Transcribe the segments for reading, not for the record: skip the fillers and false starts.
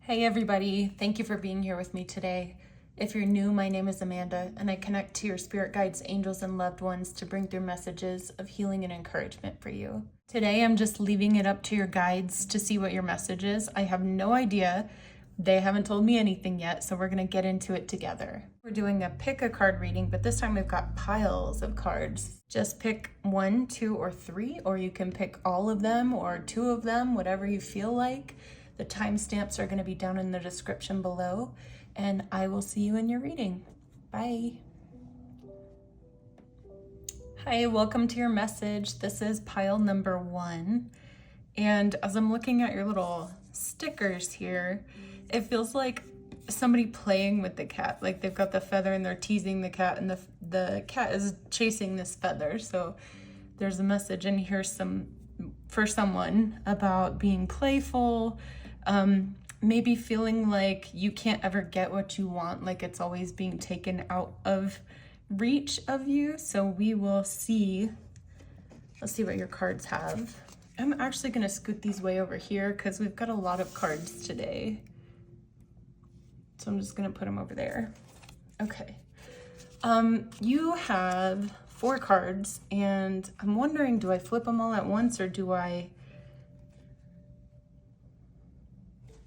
Hey everybody, thank you for being here with me today. If you're new, my name is Amanda, and I connect to your spirit guides, angels, and loved ones to bring through messages of healing and encouragement for you. Today, I'm just leaving it up to your guides to see what your message is. I have no idea. They haven't told me anything yet, so we're going to get into it together. We're doing a pick a card reading, but this time we've got piles of cards. Just pick 1, 2, or 3, or you can pick all of them or 2 of them, whatever you feel like. The timestamps are going to be down in the description below, and I will see you in your reading. Bye. Hi, welcome to your message. This is pile number 1. And as I'm looking at your little stickers here, it feels like somebody playing with the cat. Like they've got the feather and they're teasing the cat, and the cat is chasing this feather. So there's a message in here for someone about being playful, maybe feeling like you can't ever get what you want, like it's always being taken out of reach of you. So we will see. Let's see what your cards have. I'm actually going to scoot these way over here because we've got a lot of cards today. So I'm just going to put them over there. Okay. You have 4 cards, and I'm wondering, do I flip them all at once or do I...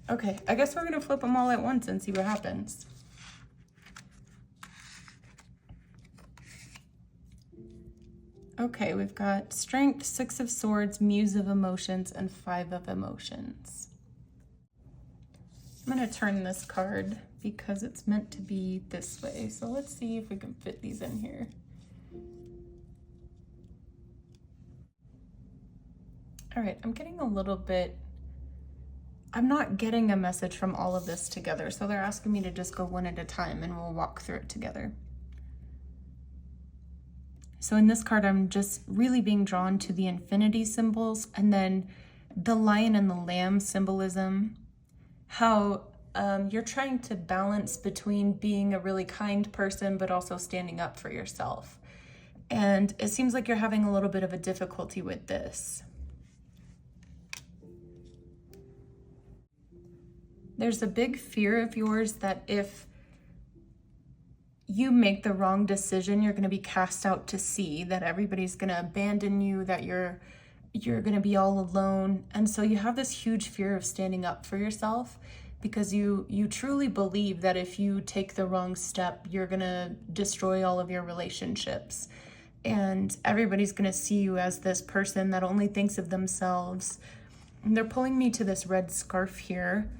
Okay, I guess we're gonna flip them all at once and see what happens. Okay, we've got Strength, 6 of Swords, Muse of Emotions, and 5 of Emotions. I'm gonna turn this card because it's meant to be this way. So let's see if we can fit these in here. All right, I'm getting a little bit... I'm not getting a message from all of this together, so they're asking me to just go one at a time and we'll walk through it together. So in this card, I'm just really being drawn to the infinity symbols and then the lion and the lamb symbolism. How you're trying to balance between being a really kind person but also standing up for yourself. And it seems like you're having a little bit of a difficulty with this. There's a big fear of yours that if you make the wrong decision, you're going to be cast out to sea, that everybody's going to abandon you, that you're going to be all alone. And so you have this huge fear of standing up for yourself because you truly believe that if you take the wrong step, you're going to destroy all of your relationships. And everybody's going to see you as this person that only thinks of themselves. And they're pulling me to this red scarf here.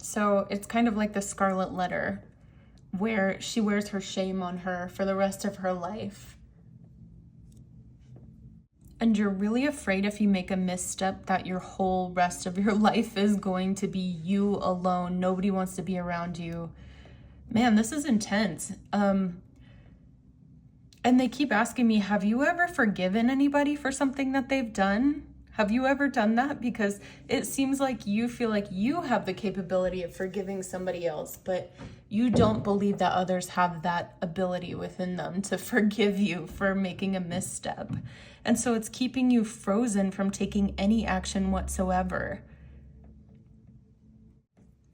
So it's kind of like the Scarlet Letter, where she wears her shame on her for the rest of her life. And you're really afraid if you make a misstep that your whole rest of your life is going to be you alone. Nobody wants to be around you. Man, this is intense. And they keep asking me, have you ever forgiven anybody for something that they've done? Have you ever done that? Because it seems like you feel like you have the capability of forgiving somebody else, but you don't believe that others have that ability within them to forgive you for making a misstep. And so it's keeping you frozen from taking any action whatsoever.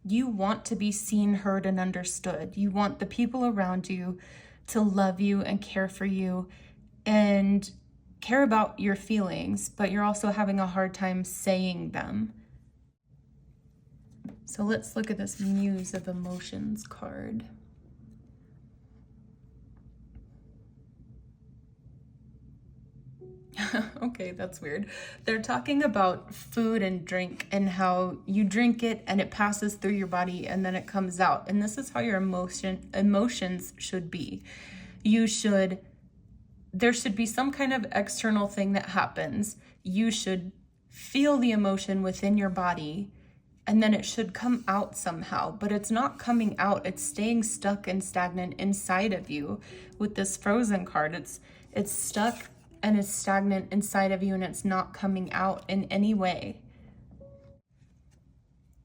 You want to be seen, heard, and understood. You want the people around you to love you and care for you and care about your feelings, but you're also having a hard time saying them. So let's look at this Muse of Emotions card. Okay, that's weird. They're talking about food and drink and how you drink it and it passes through your body and then it comes out. And this is how your emotions should be. There should be some kind of external thing that happens. You should feel the emotion within your body and then it should come out somehow, but it's not coming out. It's staying stuck and stagnant inside of you. With this Frozen card, it's stuck and it's stagnant inside of you and it's not coming out in any way.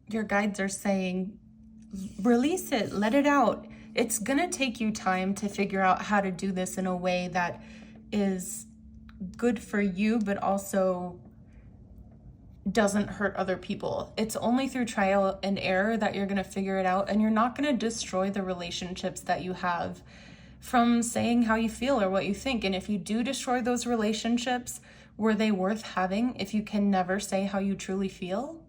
Your guides are saying, release it, let it out. It's gonna take you time to figure out how to do this in a way that is good for you, but also doesn't hurt other people. It's only through trial and error that you're going to figure it out, and you're not going to destroy the relationships that you have from saying how you feel or what you think. And if you do destroy those relationships, were they worth having if you can never say how you truly feel?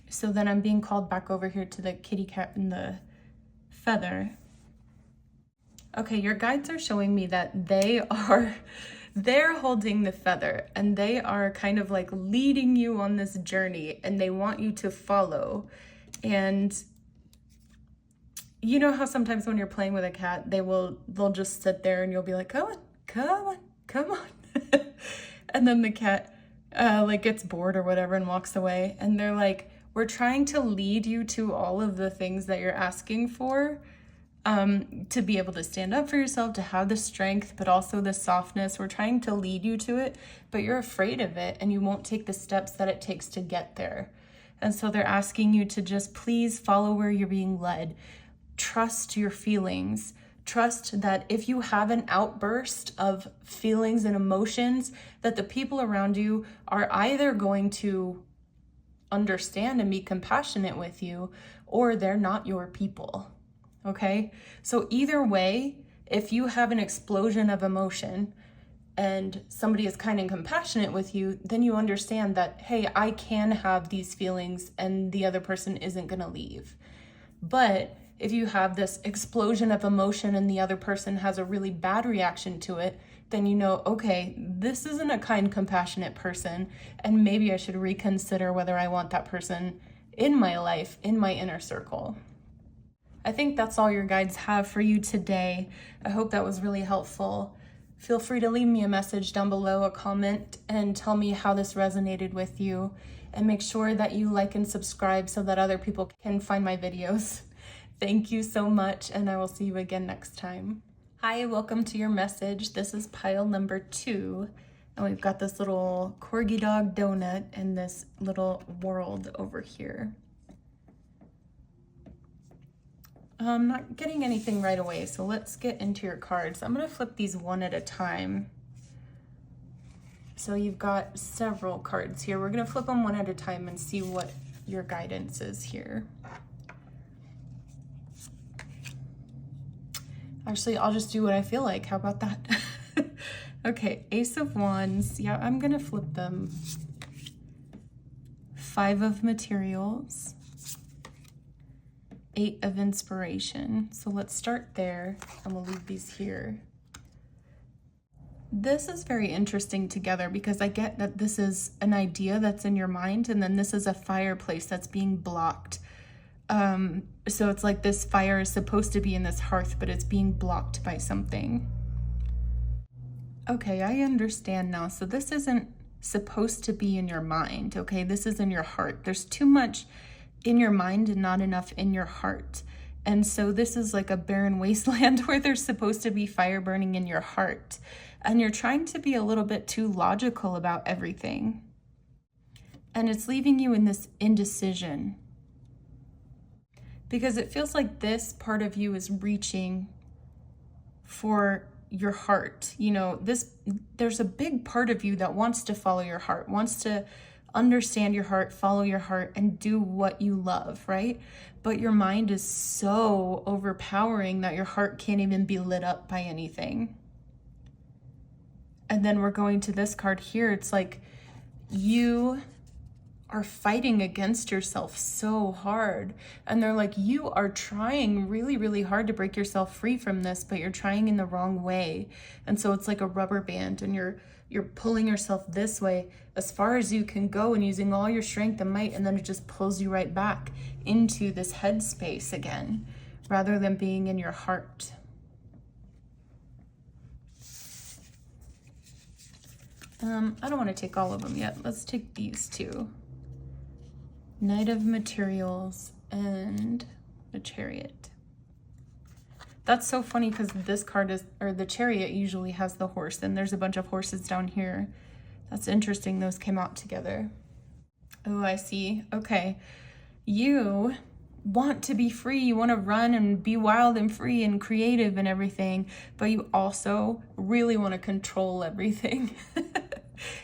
So then I'm being called back over here to the kitty cat and the feather. Okay, your guides are showing me that they're holding the feather, and they are kind of like leading you on this journey, and they want you to follow. And you know how sometimes when you're playing with a cat, they'll just sit there and you'll be like, come on, come on, come on. And then the cat like gets bored or whatever and walks away. And they're like, we're trying to lead you to all of the things that you're asking for, to be able to stand up for yourself, to have the strength, but also the softness. We're trying to lead you to it, but you're afraid of it and you won't take the steps that it takes to get there. And so they're asking you to just please follow where you're being led. Trust your feelings. Trust that if you have an outburst of feelings and emotions, that the people around you are either going to understand and be compassionate with you, or they're not your people. Okay? So either way, if you have an explosion of emotion and somebody is kind and compassionate with you, then you understand that, hey, I can have these feelings and the other person isn't going to leave. But if you have this explosion of emotion and the other person has a really bad reaction to it, then you know, okay, this isn't a kind, compassionate person, and maybe I should reconsider whether I want that person in my life, in my inner circle. I think that's all your guides have for you today. I hope that was really helpful. Feel free to leave me a message down below, a comment, and tell me how this resonated with you. And make sure that you like and subscribe so that other people can find my videos. Thank you so much, and I will see you again next time. Hi, welcome to your message. This is pile number 2, and we've got this little corgi dog donut and this little world over here. I'm not getting anything right away, so let's get into your cards. I'm going to flip these one at a time. So you've got several cards here. We're going to flip them one at a time and see what your guidance is here. Actually, I'll just do what I feel like. How about that? Okay, Ace of Wands. Yeah, I'm going to flip them. 5 of Materials. 8 of Inspiration. So let's start there, and we'll leave these here. This is very interesting together because I get that this is an idea that's in your mind, and then this is a fireplace that's being blocked. So it's like this fire is supposed to be in this hearth, but it's being blocked by something. Okay, I understand now. So this isn't supposed to be in your mind, okay? This is in your heart. There's too much in your mind and not enough in your heart. And so this is like a barren wasteland where there's supposed to be fire burning in your heart. And you're trying to be a little bit too logical about everything. And it's leaving you in this indecision. Because it feels like this part of you is reaching for your heart. You know, there's a big part of you that wants to follow your heart, wants to understand your heart, follow your heart, and do what you love, right? But your mind is so overpowering that your heart can't even be lit up by anything. And then we're going to this card here. It's like you are fighting against yourself so hard. And they're like, you are trying really, really hard to break yourself free from this, but you're trying in the wrong way. And so it's like a rubber band, and you're pulling yourself this way as far as you can go and using all your strength and might, and then it just pulls you right back into this headspace again, rather than being in your heart. I don't want to take all of them yet. Let's take these 2. Knight of Materials and the Chariot. That's so funny because this card is, or the Chariot usually has the horse, and there's a bunch of horses down here. That's interesting. Those came out together. Oh, I see. Okay. You want to be free, you want to run and be wild and free and creative and everything, but you also really want to control everything.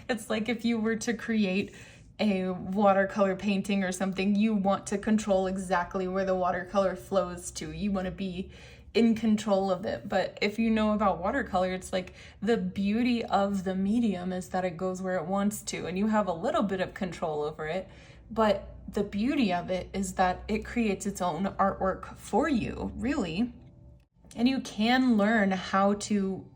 It's like if you were to create a watercolor painting or something, you want to control exactly where the watercolor flows to. You want to be in control of it. But if you know about watercolor, it's like the beauty of the medium is that it goes where it wants to, and you have a little bit of control over it. But the beauty of it is that it creates its own artwork for you, really. And you can learn how to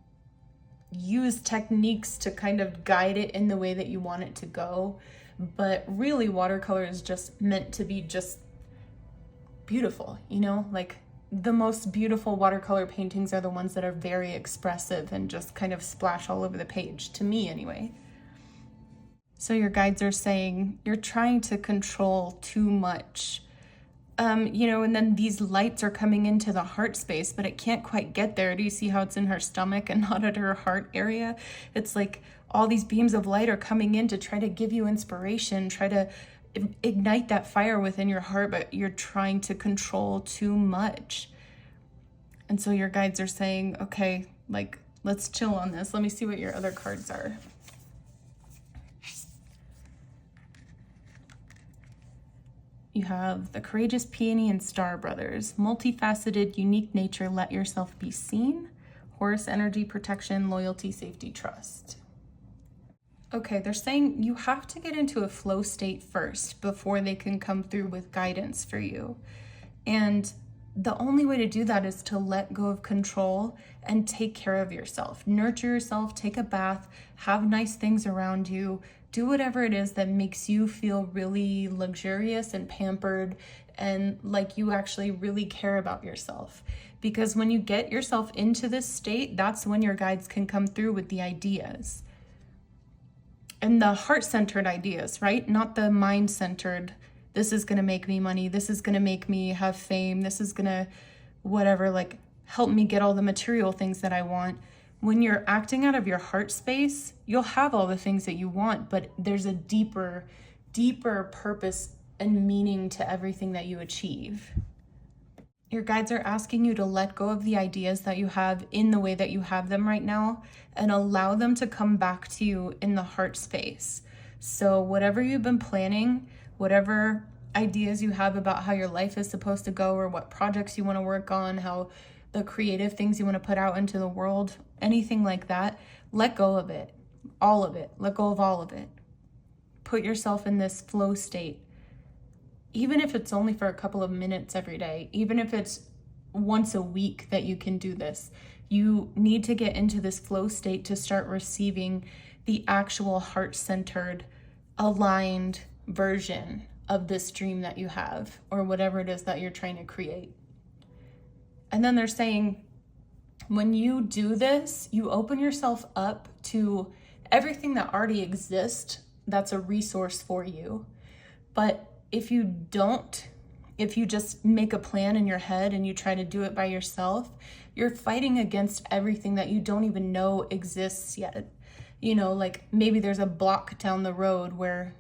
use techniques to kind of guide it in the way that you want it to go. But really, watercolor is just meant to be just beautiful, you know? Like, the most beautiful watercolor paintings are the ones that are very expressive and just kind of splash all over the page, to me anyway. So your guides are saying you're trying to control too much. You know, and then these lights are coming into the heart space, but it can't quite get there. Do you see how it's in her stomach and not at her heart area? It's like all these beams of light are coming in to try to give you inspiration, try to ignite that fire within your heart, but you're trying to control too much. And so your guides are saying, okay, like, let's chill on this. Let me see what your other cards are. You have the Courageous Peony and Star Brothers. Multifaceted, unique nature, let yourself be seen. Horus energy, protection, loyalty, safety, trust. Okay, they're saying you have to get into a flow state first before they can come through with guidance for you. And the only way to do that is to let go of control and take care of yourself. Nurture yourself, take a bath, have nice things around you, do whatever it is that makes you feel really luxurious and pampered and like you actually really care about yourself. Because when you get yourself into this state, that's when your guides can come through with the ideas. And the heart-centered ideas, right? Not the mind-centered, this is gonna make me money, this is gonna make me have fame, this is gonna whatever, like help me get all the material things that I want. When you're acting out of your heart space, you'll have all the things that you want, but there's a deeper purpose and meaning to everything that you achieve. Your guides are asking you to let go of the ideas that you have in the way that you have them right now and allow them to come back to you in the heart space. So whatever you've been planning, whatever ideas you have about how your life is supposed to go or what projects you want to work on, how the creative things you want to put out into the world, anything like that, let go of it, all of it, let go of all of it. Put yourself in this flow state, even if it's only for a couple of minutes every day, even if it's once a week that you can do this. You need to get into this flow state to start receiving the actual heart-centered, aligned version of this dream that you have or whatever it is that you're trying to create. And then they're saying, when you do this, you open yourself up to everything that already exists that's a resource for you. But if you don't, if you just make a plan in your head and you try to do it by yourself, you're fighting against everything that you don't even know exists yet. You know, like maybe there's a block down the road where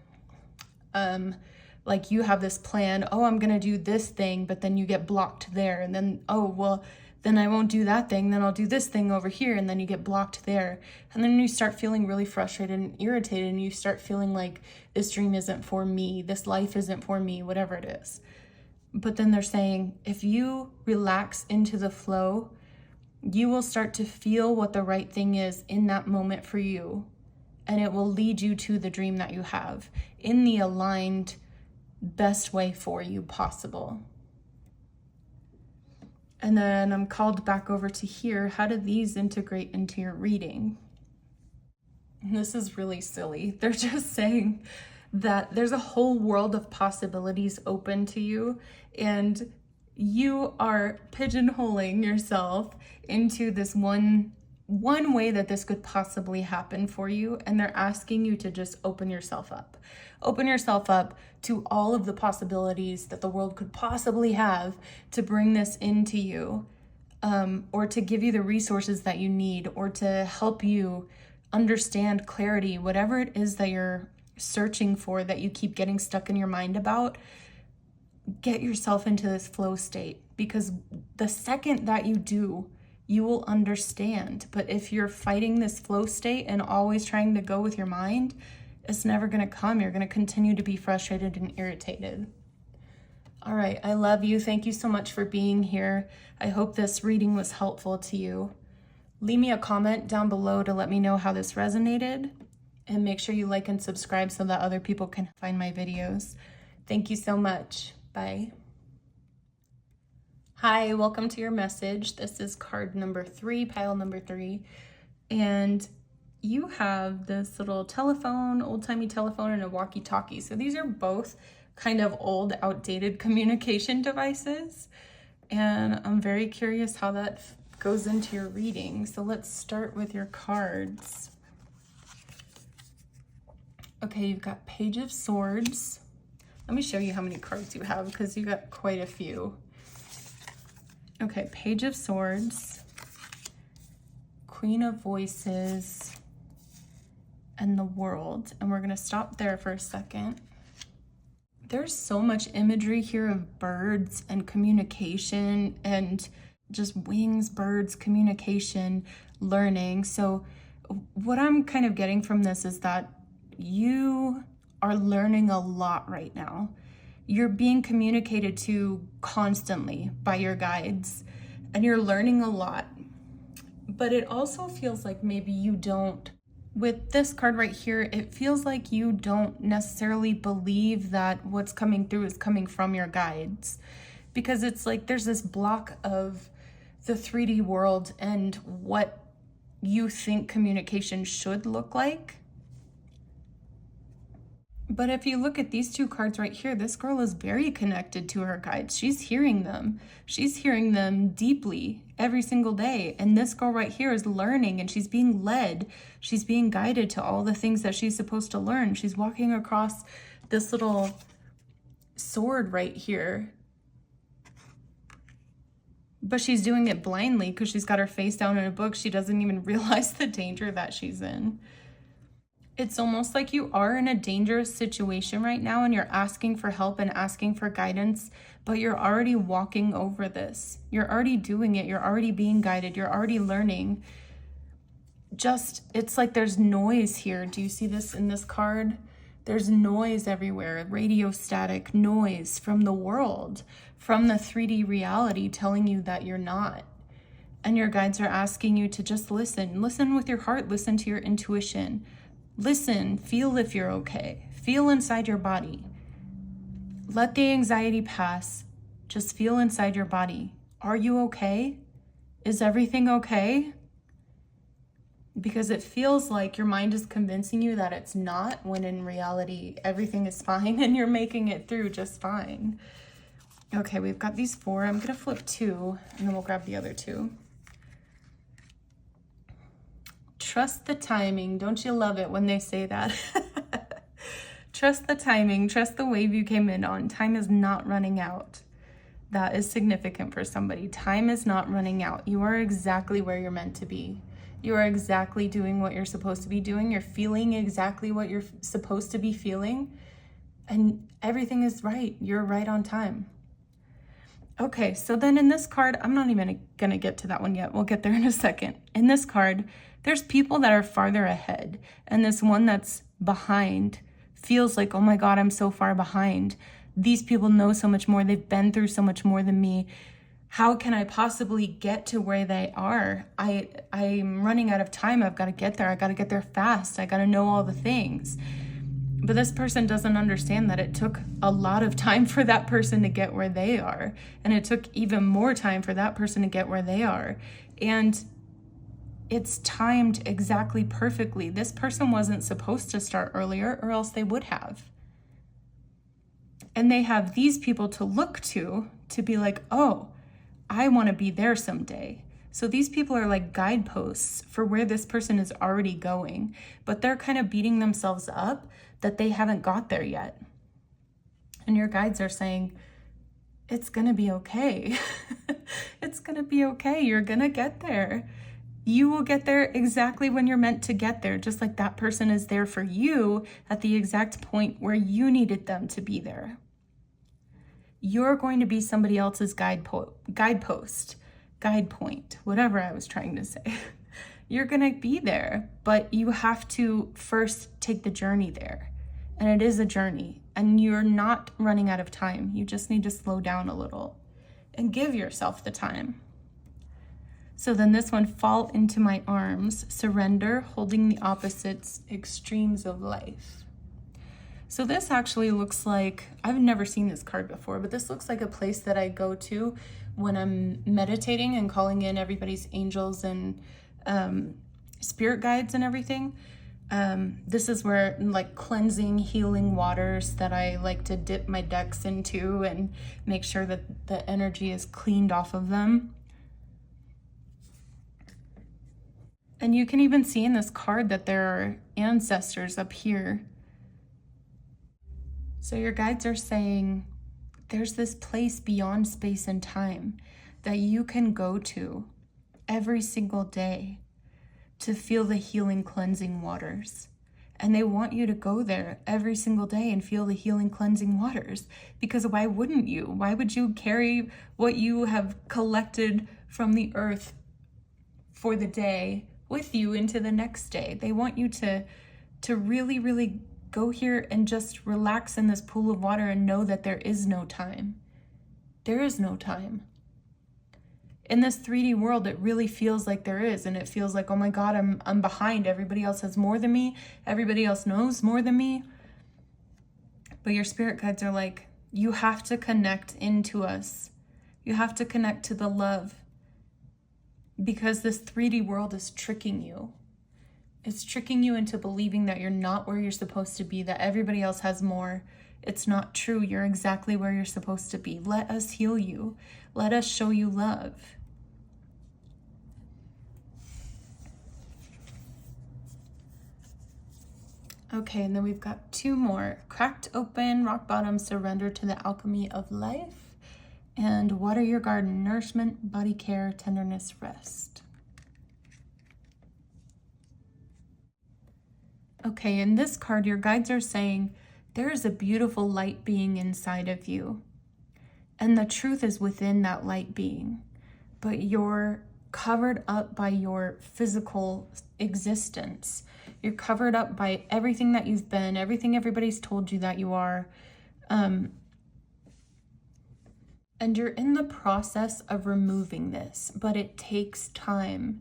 like you have this plan, oh, I'm gonna do this thing, but then you get blocked there, and then, oh, well, then I won't do that thing, then I'll do this thing over here, and then you get blocked there. And then you start feeling really frustrated and irritated, and you start feeling like this dream isn't for me, this life isn't for me, whatever it is. But then they're saying, if you relax into the flow, you will start to feel what the right thing is in that moment for you, and it will lead you to the dream that you have in the aligned best way for you possible. And then I'm called back over to here. How do these integrate into your reading? And this is really silly. They're just saying that there's a whole world of possibilities open to you, and you are pigeonholing yourself into this one way that this could possibly happen for you, and they're asking you to just open yourself up. Open yourself up to all of the possibilities that the world could possibly have to bring this into you, or to give you the resources that you need, or to help you understand clarity, whatever it is that you're searching for, that you keep getting stuck in your mind about. get yourself into this flow state, because the second that you do, you will understand. But if you're fighting this flow state and always trying to go with your mind, it's never going to come. You're going to continue to be frustrated and irritated. All right, I love you. Thank you so much for being here. I hope this reading was helpful to you. Leave me a comment down below to let me know how this resonated, and make sure you like and subscribe so that other people can find my videos. Thank you so much. Bye. Hi, welcome to your message. This is card number 3, pile number 3. And you have this little telephone, old-timey telephone, and a walkie-talkie. So these are both kind of old, outdated communication devices. And I'm very curious how that goes into your reading. So let's start with your cards. Okay, you've got Page of Swords. Let me show you how many cards you have, because you got quite a few. Okay, Page of Swords, Queen of Voices, and the World. And we're going to stop there for a second. There's so much imagery here of birds and communication and just wings, birds, communication, learning. So what I'm kind of getting from this is that you are learning a lot right now. You're being communicated to constantly by your guides, and you're learning a lot. But it also feels like maybe you don't, with this card right here, it feels like you don't necessarily believe that what's coming through is coming from your guides, because it's like there's this block of the 3D world and what you think communication should look like. But if you look at these two cards right here, this girl is very connected to her guides. She's hearing them. She's hearing them deeply every single day. And this girl right here is learning, and she's being led. She's being guided to all the things that she's supposed to learn. She's walking across this little sword right here. But she's doing it blindly because she's got her face down in a book. She doesn't even realize the danger that she's in. It's almost like you are in a dangerous situation right now, and you're asking for help and asking for guidance, but you're already walking over this. You're already doing it. You're already being guided. You're already learning. It's like there's noise here. Do you see this in this card? There's noise everywhere, radio static noise from the world, from the 3D reality telling you that you're not. And your guides are asking you to just listen. Listen with your heart. Listen to your intuition. Listen, feel if you're okay. Feel inside your body. Let the anxiety pass. Just feel inside your body. Are you okay? Is everything okay? Because it feels like your mind is convincing you that it's not, when in reality, everything is fine and you're making it through just fine. Okay, we've got these 4. I'm going to flip 2, and then we'll grab the other 2. Trust the timing. Don't you love it when they say that? Trust the timing. Trust the wave you came in on. Time is not running out. That is significant for somebody. Time is not running out. You are exactly where you're meant to be. You are exactly doing what you're supposed to be doing. You're feeling exactly what you're supposed to be feeling. And everything is right. You're right on time. Okay, so then in this card, I'm not even going to get to that one yet. We'll get there in a second. In this card, there's people that are farther ahead, and this one that's behind feels like, oh my God, I'm so far behind. These people know so much more. They've been through so much more than me. How can I possibly get to where they are? I'm running out of time. I've got to get there. I got to get there fast. I got to know all the things. But this person doesn't understand that it took a lot of time for that person to get where they are. And it took even more time for that person to get where they are. And it's timed exactly perfectly. This person wasn't supposed to start earlier, or else they would have. And they have these people to look to be like, oh, I want to be there someday. So these people are like guideposts for where this person is already going, but they're kind of beating themselves up that they haven't got there yet. And your guides are saying, it's going to be okay. It's going to be okay. You're going to get there. You will get there exactly when you're meant to get there, just like that person is there for you at the exact point where you needed them to be there. You're going to be somebody else's guide point, whatever I was trying to say. You're going to be there, but you have to first take the journey there. And it is a journey, and you're not running out of time. You just need to slow down a little and give yourself the time. So then this one, fall into my arms, surrender, holding the opposites, extremes of life. So this actually looks like, I've never seen this card before, but this looks like a place that I go to when I'm meditating and calling in everybody's angels and spirit guides and everything. This is where, like, cleansing, healing waters that I like to dip my decks into and make sure that the energy is cleaned off of them. And you can even see in this card that there are ancestors up here. So your guides are saying there's this place beyond space and time that you can go to every single day to feel the healing, cleansing waters. And they want you to go there every single day and feel the healing, cleansing waters. Because why wouldn't you? Why would you carry what you have collected from the earth for the day with you into the next day? They want you to really, really go here and just relax in this pool of water and know that there is no time. There is no time. In this 3D world, it really feels like there is, and it feels like, oh my God, I'm behind. Everybody else has more than me. Everybody else knows more than me. But your spirit guides are like, you have to connect into us. You have to connect to the love, because this 3D world is tricking you. It's tricking you into believing that you're not where you're supposed to be, that everybody else has more. It's not true. You're exactly where you're supposed to be. Let us heal you. Let us show you love. Okay, and then we've got two more. Cracked open, rock bottom, surrender to the alchemy of life. And water your garden, nourishment, body care, tenderness, rest. Okay, in this card, your guides are saying there is a beautiful light being inside of you. And the truth is within that light being. But you're covered up by your physical existence. You're covered up by everything that you've been, everything everybody's told you that you are. And you're in the process of removing this, but it takes time.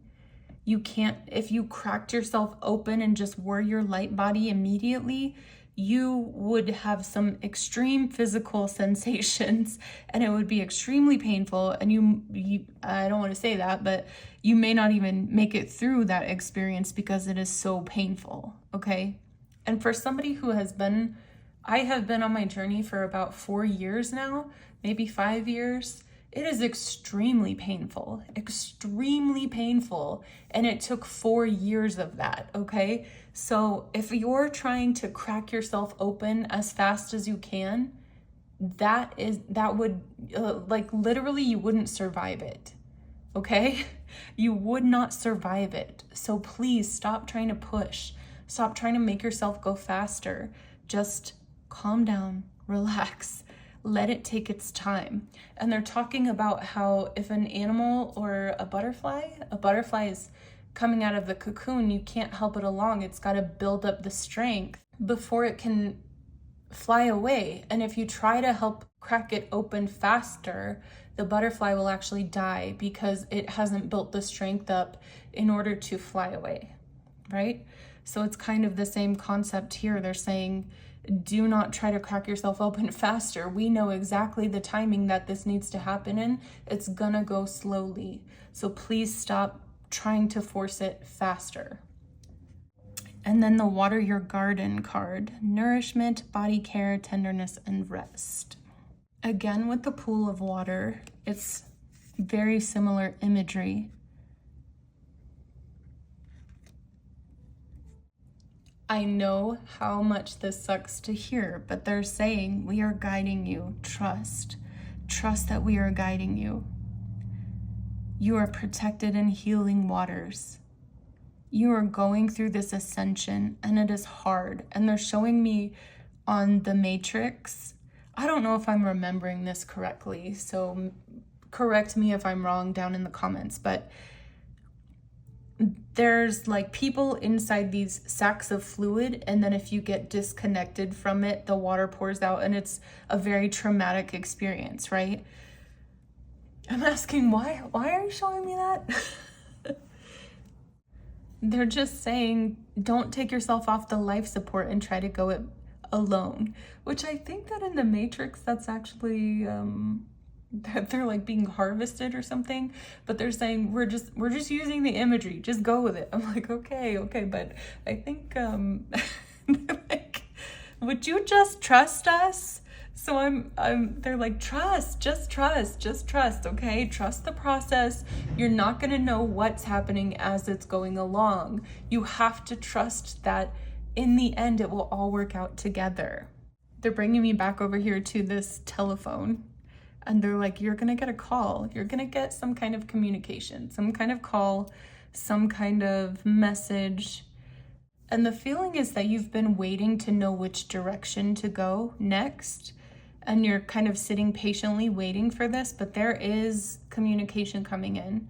You can't, if you cracked yourself open and just were your light body immediately, you would have some extreme physical sensations and it would be extremely painful. And you I don't want to say that, but you may not even make it through that experience because it is so painful, okay? And for somebody who has been, I have been on my journey for about 4 years now, maybe 5 years. It is extremely painful, and it took 4 years of that, okay? So if you're trying to crack yourself open as fast as you can, that would, like, literally you wouldn't survive it, okay? You would not survive it. So please stop trying to push. Stop trying to make yourself go faster. Just calm down, relax. Let it take its time. And they're talking about how if an animal or a butterfly is coming out of the cocoon, you can't help it along. It's got to build up the strength before it can fly away. And if you try to help crack it open faster, the butterfly will actually die because it hasn't built the strength up in order to fly away, right? So it's kind of the same concept here. They're saying, do not try to crack yourself open faster. We know exactly the timing that this needs to happen in. It's gonna go slowly. So please stop trying to force it faster. And then the water your garden card, nourishment, body care, tenderness, and rest. Again, with the pool of water, it's very similar imagery. I know how much this sucks to hear, but they're saying we are guiding you. Trust. Trust that we are guiding you. You are protected in healing waters. You are going through this ascension and it is hard. And they're showing me on the matrix, I don't know if I'm remembering this correctly, so correct me if I'm wrong down in the comments, but there's like people inside these sacks of fluid, and then if you get disconnected from it, the water pours out, and it's a very traumatic experience, right? I'm asking why are you showing me that? They're just saying don't take yourself off the life support and try to go it alone, which I think that in the Matrix that's actually that they're like being harvested or something, but they're saying we're just using the imagery, just go with it. I'm like, okay, but I think like, would you just trust us? So they're like, just trust, okay? Trust the process. You're not gonna know what's happening as it's going along. You have to trust that in the end it will all work out together. They're bringing me back over here to this telephone, and they're like, you're gonna get a call. You're gonna get some kind of communication, some kind of call, some kind of message. And the feeling is that you've been waiting to know which direction to go next. And you're kind of sitting patiently waiting for this, but there is communication coming in.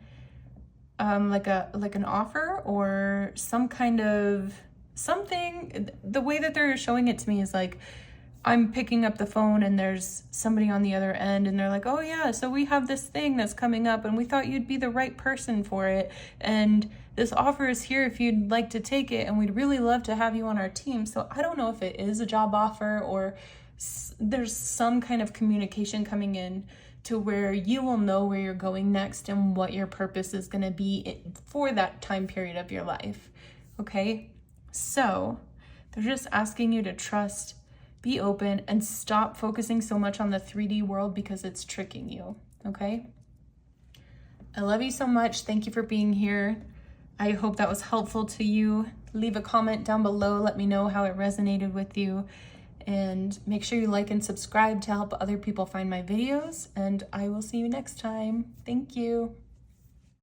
Like an offer or some kind of something. The way that they're showing it to me is like, I'm picking up the phone and there's somebody on the other end and they're like, oh yeah, so we have this thing that's coming up and we thought you'd be the right person for it. And this offer is here if you'd like to take it, and we'd really love to have you on our team. So I don't know if it is a job offer or there's some kind of communication coming in to where you will know where you're going next and what your purpose is going to be for that time period of your life. Okay? So they're just asking you to trust, be open, and stop focusing so much on the 3D world because it's tricking you. Okay? I love you so much. Thank you for being here. I hope that was helpful to you. Leave a comment down below. Let me know how it resonated with you. And make sure you like and subscribe to help other people find my videos. And I will see you next time. Thank you.